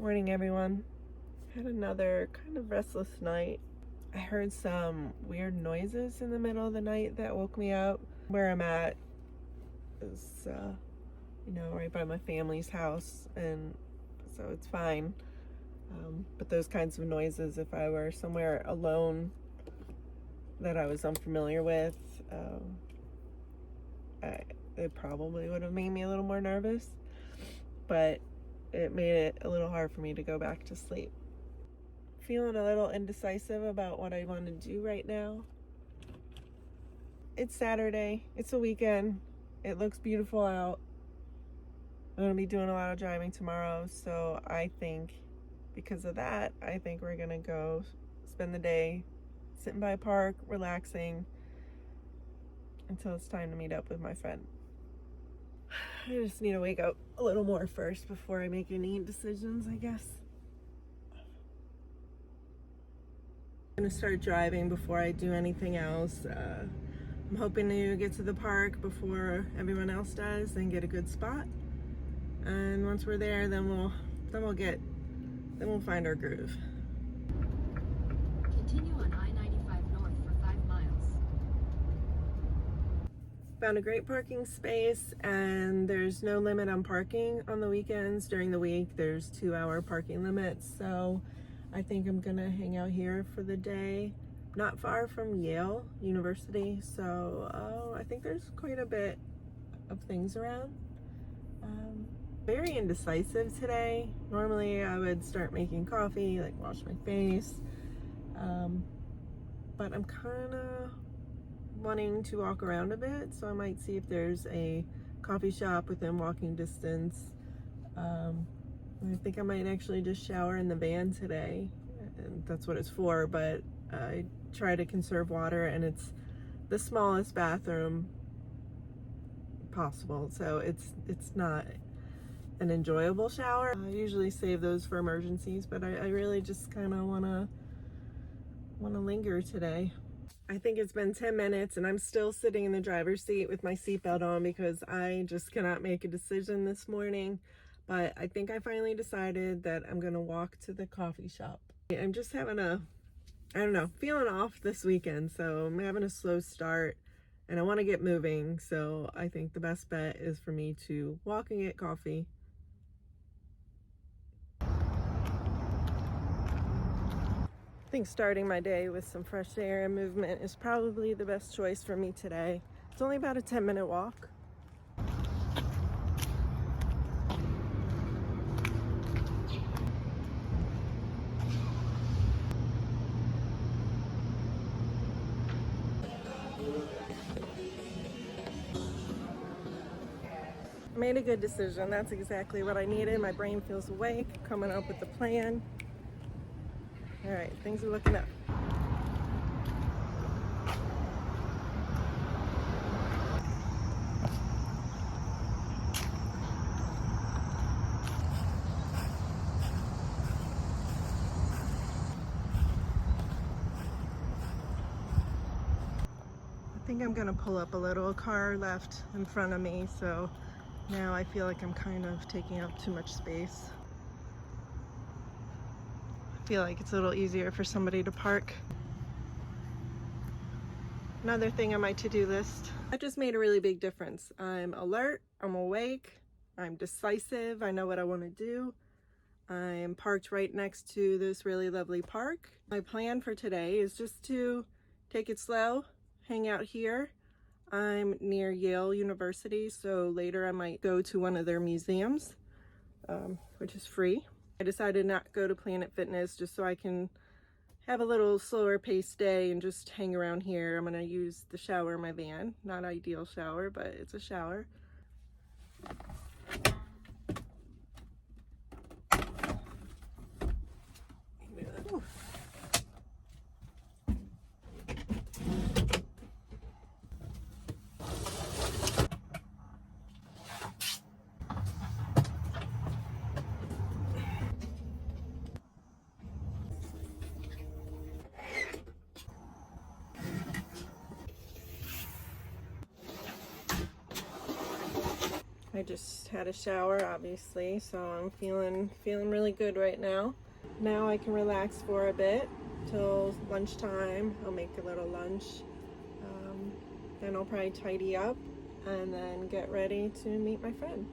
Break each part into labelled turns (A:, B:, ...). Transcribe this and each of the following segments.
A: Morning, everyone. Had another kind of restless night. I heard some weird noises in the middle of the night that woke me up. Where I'm at is, right by my family's house, and so it's fine. But those kinds of noises, if I were somewhere alone that I was unfamiliar with, it probably would have made me a little more nervous. But it made it a little hard for me to go back to sleep. Feeling a little indecisive about what I want to do right now. It's Saturday, it's a weekend, it looks beautiful out. I'm going to be doing a lot of driving tomorrow, so I think because of that, I think we're going to go spend the day sitting by a park, relaxing, until it's time to meet up with my friend. I just need to wake up a little more first before I make any decisions, I guess. I'm gonna start driving before I do anything else. I'm hoping to get to the park before everyone else does and get a good spot. And once we're there, then we'll find our groove.
B: Continue on I-95 north for 5 miles.
A: Found a great parking space, and there's no limit on parking on the weekends. During the week, there's 2-hour parking limits, so I think I'm gonna hang out here for the day. Not far from Yale University, so I think there's quite a bit of things around. Very indecisive today. Normally I would start making coffee, like wash my face, but I'm kind of wanting to walk around a bit, so I might see if there's a coffee shop within walking distance. I think I might actually just shower in the van today, and that's what it's for, but I try to conserve water, and it's the smallest bathroom possible, so it's not an enjoyable shower. I usually save those for emergencies, but I really just kind of want to linger today. I think it's been 10 minutes and I'm still sitting in the driver's seat with my seatbelt on because I just cannot make a decision this morning. But I think I finally decided that I'm gonna walk to the coffee shop. I'm just having feeling off this weekend, so I'm having a slow start and I want to get moving. So I think the best bet is for me to walk and get coffee. I think starting my day with some fresh air and movement is probably the best choice for me today. It's only about a 10-minute walk. Made a good decision. That's exactly what I needed. My brain feels awake, coming up with a plan. All right, things are looking up. I think I'm gonna pull up a little. Car left in front of me, so now I feel like I'm kind of taking up too much space. I feel like it's a little easier for somebody to park. Another thing on my to-do list. That just made a really big difference. I'm alert, I'm awake, I'm decisive, I know what I want to do. I'm parked right next to this really lovely park. My plan for today is just to take it slow, hang out here. I'm near Yale University, so later I might go to one of their museums, which is free. I decided not to go to Planet Fitness just so I can have a little slower paced day and just hang around here. I'm gonna use the shower in my van. Not ideal shower, but it's a shower. Ooh. I just had a shower, obviously, so I'm feeling really good right now. Now I can relax for a bit till lunchtime. I'll make a little lunch. Then I'll probably tidy up and then get ready to meet my friend.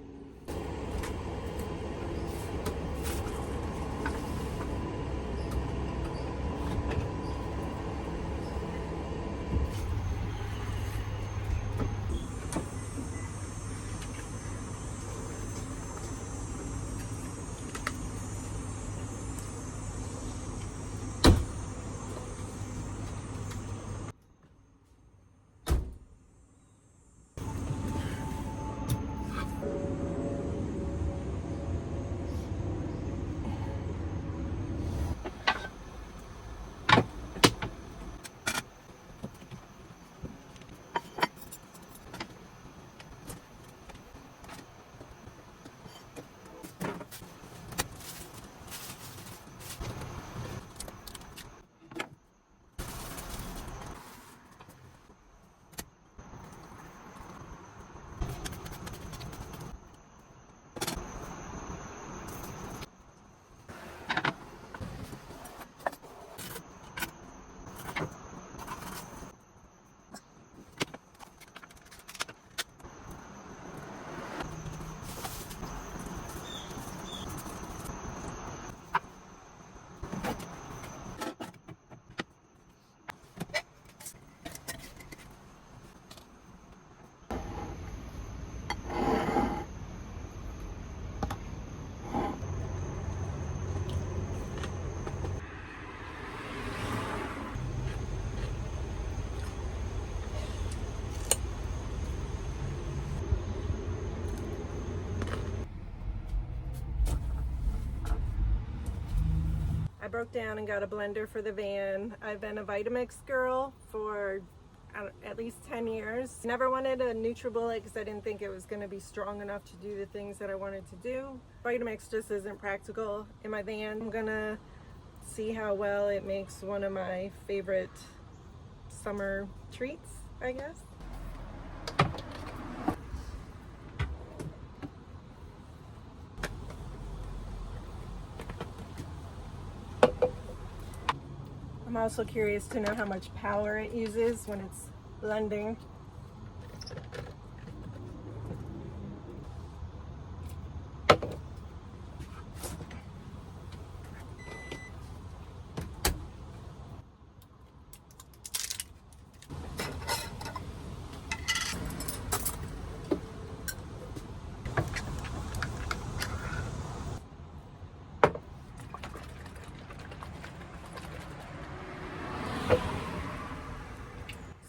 A: I broke down and got a blender for the van. I've been a Vitamix girl for at least 10 years. Never wanted a NutriBullet because I didn't think it was going to be strong enough to do the things that I wanted to do. Vitamix just isn't practical in my van. I'm gonna see how well it makes one of my favorite summer treats, I guess. I'm also curious to know how much power it uses when it's blending.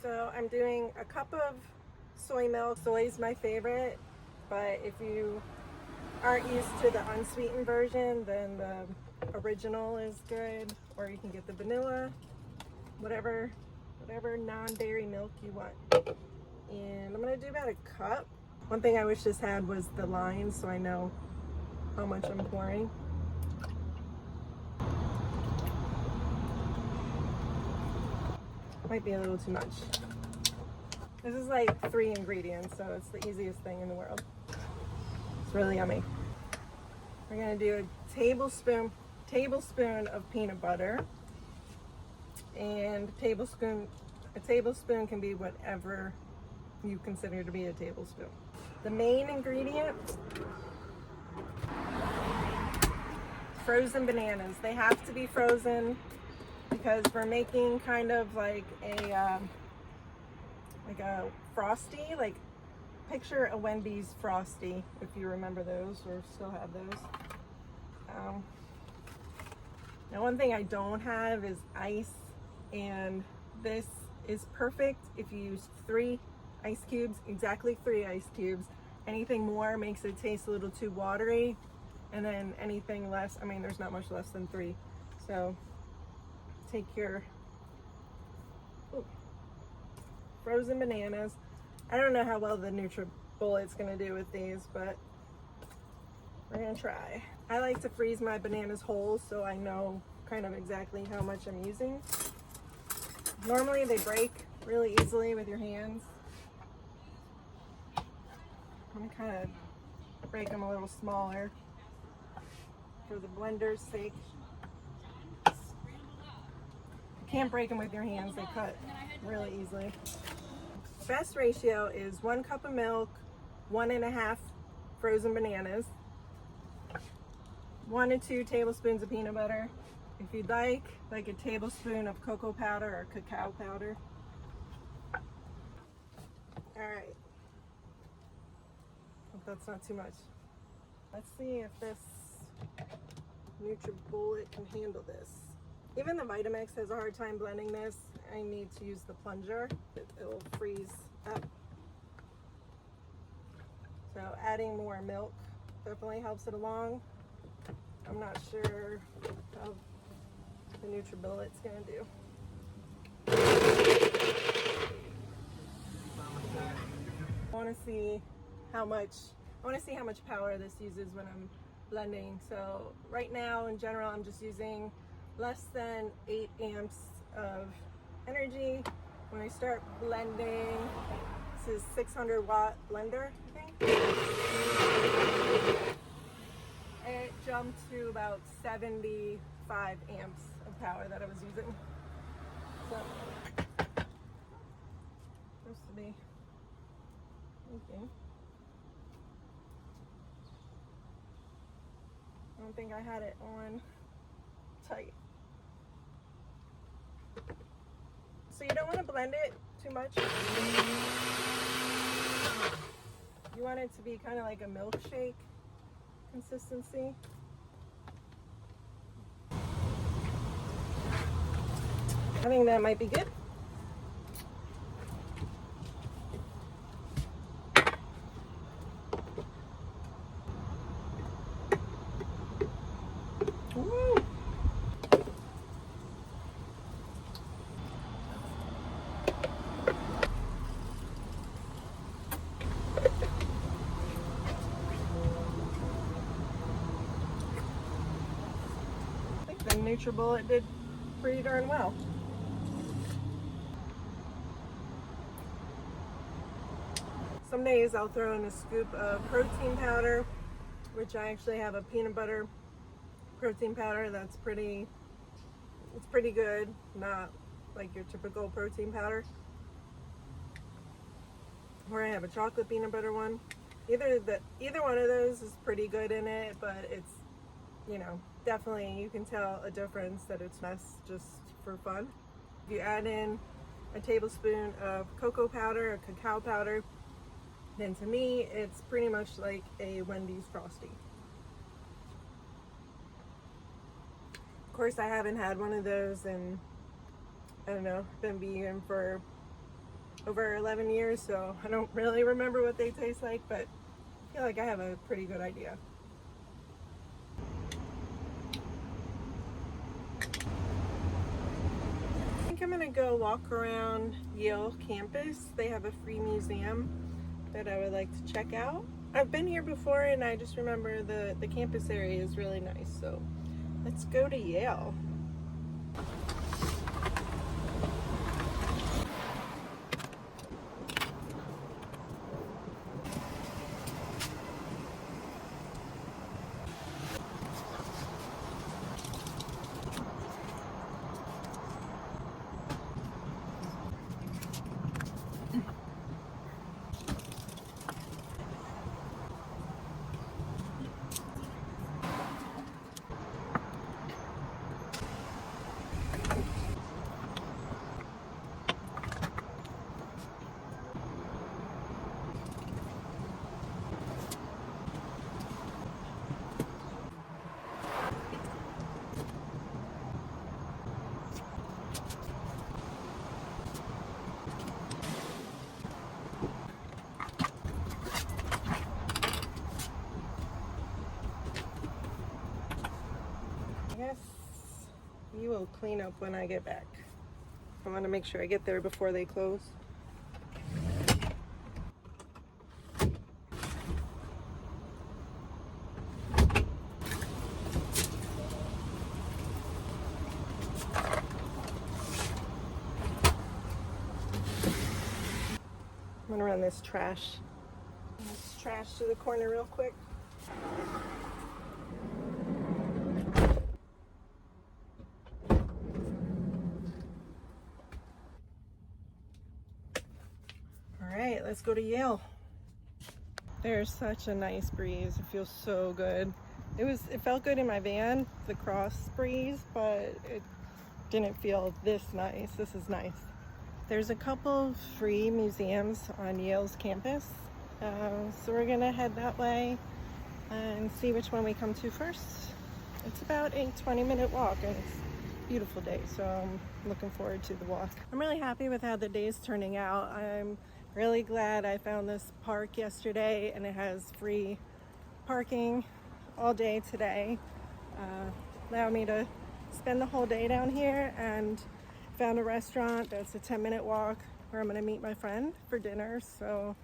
A: So I'm doing a cup of soy milk. Soy is my favorite, but if you aren't used to the unsweetened version, then the original is good, or you can get the vanilla, whatever non-dairy milk you want. And I'm gonna do about a cup. One thing I wish this had was the lines, so I know how much I'm pouring. Might be a little too much. This is like 3 ingredients, so it's the easiest thing in the world. It's really yummy. We're gonna do a tablespoon of peanut butter, and a tablespoon can be whatever you consider to be a tablespoon. The main ingredient, frozen bananas. They have to be frozen because we're making kind of like a Frosty, like picture a Wendy's Frosty, if you remember those or still have those. Now one thing I don't have is ice, and this is perfect if you use 3 ice cubes, exactly 3 ice cubes. Anything more makes it taste a little too watery, and then anything less, I mean there's not much less than 3. So take your frozen bananas. I don't know how well the NutriBullet's gonna do with these, but we're gonna try. I like to freeze my bananas whole so I know kind of exactly how much I'm using. Normally they break really easily with your hands. I'm kind of break them a little smaller for the blender's sake. You can't break them with your hands, they cut really easily. Best ratio is 1 cup of milk, 1.5 frozen bananas, 1 to 2 tablespoons of peanut butter. If you'd like a tablespoon of cocoa powder or cacao powder. All right. Hope that's not too much. Let's see if this NutriBullet can handle this. Even the Vitamix has a hard time blending this. I need to use the plunger. It'll freeze up. So adding more milk definitely helps it along. I'm not sure how the NutriBullet's gonna do. I want to see how much power this uses when I'm blending. So right now, in general, I'm just using less than 8 amps of energy. When I start blending, this is 600 watt blender, I think. It jumped to about 75 amps of power that I was using. So, supposed to be. Okay. I don't think I had it on tight. So you don't want to blend it too much. You want it to be kind of like a milkshake consistency. I think that might be good. Woo. I think the NutriBullet did pretty darn well. Some days I'll throw in a scoop of protein powder, which I actually have a peanut butter protein powder that's pretty good, not like your typical protein powder. Or I have a chocolate peanut butter one. Either one of those is pretty good in it, but it's, you know, definitely you can tell a difference that it's not just for fun. If you add in a tablespoon of cocoa powder or cacao powder, then to me it's pretty much like a Wendy's Frosty. Of course, I haven't had one of those in, I don't know, been vegan for over 11 years, so I don't really remember what they taste like, but I feel like I have a pretty good idea. I think I'm gonna go walk around Yale campus. They have a free museum that I would like to check out. I've been here before and I just remember the campus area is really nice, so let's go to Yale. I guess you will clean up when I get back. I want to make sure I get there before they close. I'm gonna run this trash to the corner real quick. All right, let's go to Yale. There's such a nice breeze. It feels so good. It felt good in my van, the cross breeze, but it didn't feel this nice. This is nice. There's a couple of free museums on Yale's campus, so we're gonna head that way and see which one we come to first. It's about a 20-minute walk and it's a beautiful day, so I'm looking forward to the walk. I'm really happy with how the day's turning out. I'm really glad I found this park yesterday and it has free parking all day today. Allow me to spend the whole day down here, and found a restaurant that's a 10-minute walk where I'm gonna meet my friend for dinner. So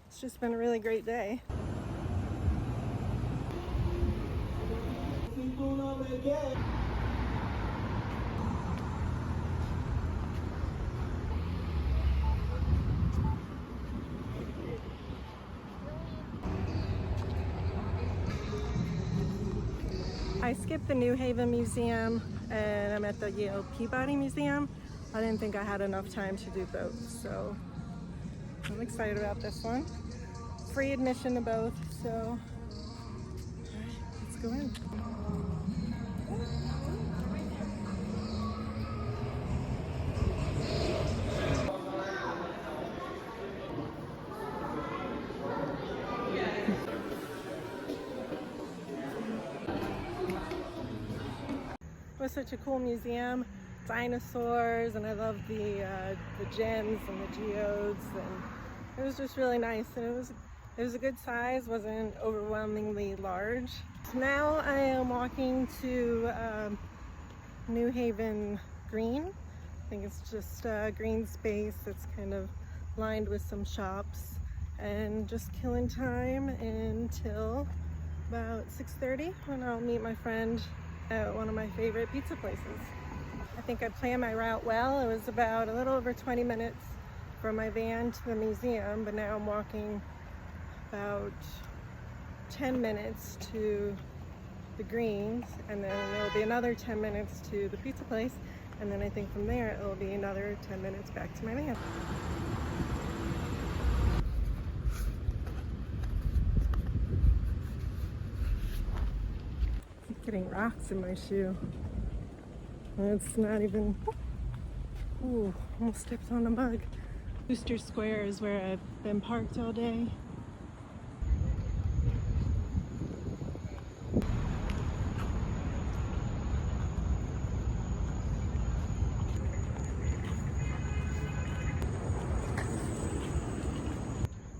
A: it's just been a really great day. I skipped the New Haven Museum and I'm at the Yale Peabody Museum. I didn't think I had enough time to do both, so I'm excited about this one. Free admission to both, so let's go in. It was such a cool museum, dinosaurs, and I love the gems and the geodes, and it was just really nice. And it was a good size, wasn't overwhelmingly large. So now I am walking to New Haven Green. I think it's just green space that's kind of lined with some shops, and just killing time until about 6:30 when I'll meet my friend at one of my favorite pizza places. I think I planned my route well. It was about a little over 20 minutes from my van to the museum, but now I'm walking about 10 minutes to the Greens, and then it'll be another 10 minutes to the pizza place, and then I think from there it'll be another 10 minutes back to my van. Getting rocks in my shoe. It's not even, ooh, almost stepped on a bug. Booster Square is where I've been parked all day.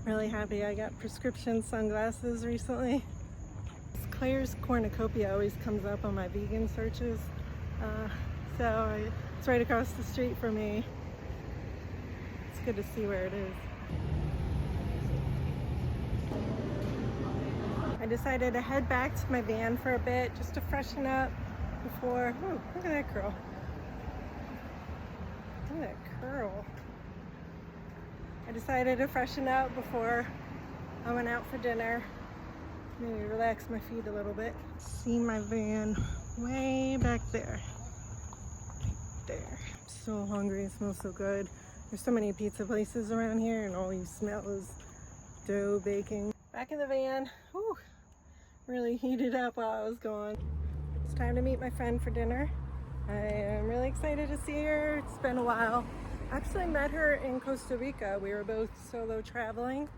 A: Really happy I got prescription sunglasses recently. Claire's Cornucopia always comes up on my vegan searches, it's right across the street from me. It's good to see where it is. I decided to head back to my van for a bit just to freshen up before, oh, look at that curl. Look at that curl. I decided to freshen up before I went out for dinner. Maybe relax my feet a little bit. See my van way back there. Right there. I'm so hungry, it smells so good. There's so many pizza places around here and all you smell is dough baking. Back in the van, whew, really heated up while I was gone. It's time to meet my friend for dinner. I am really excited to see her. It's been a while. I actually met her in Costa Rica. We were both solo traveling.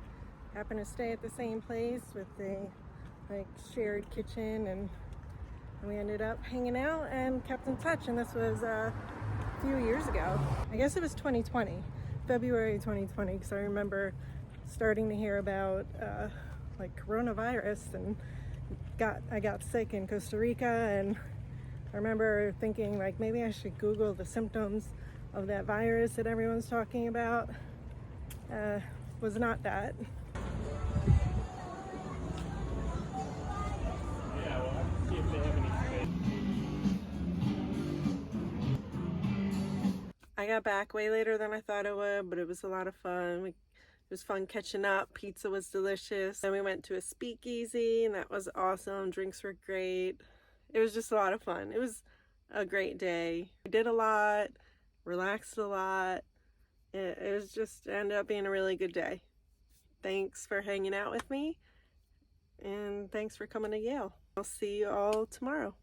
A: Happened to stay at the same place with a shared kitchen, and we ended up hanging out and kept in touch, and this was a few years ago. I guess it was 2020, February 2020, because I remember starting to hear about coronavirus, and I got sick in Costa Rica, and I remember thinking maybe I should Google the symptoms of that virus that everyone's talking about. Was not that. I got back way later than I thought it would, but it was a lot of fun. was fun catching up. Pizza was delicious. Then we went to a speakeasy and that was awesome. Drinks were great. It was just a lot of fun. It was a great day. We did a lot, relaxed a lot. It was just ended up being a really good day. Thanks for hanging out with me, and thanks for coming to Yale. I'll see you all tomorrow.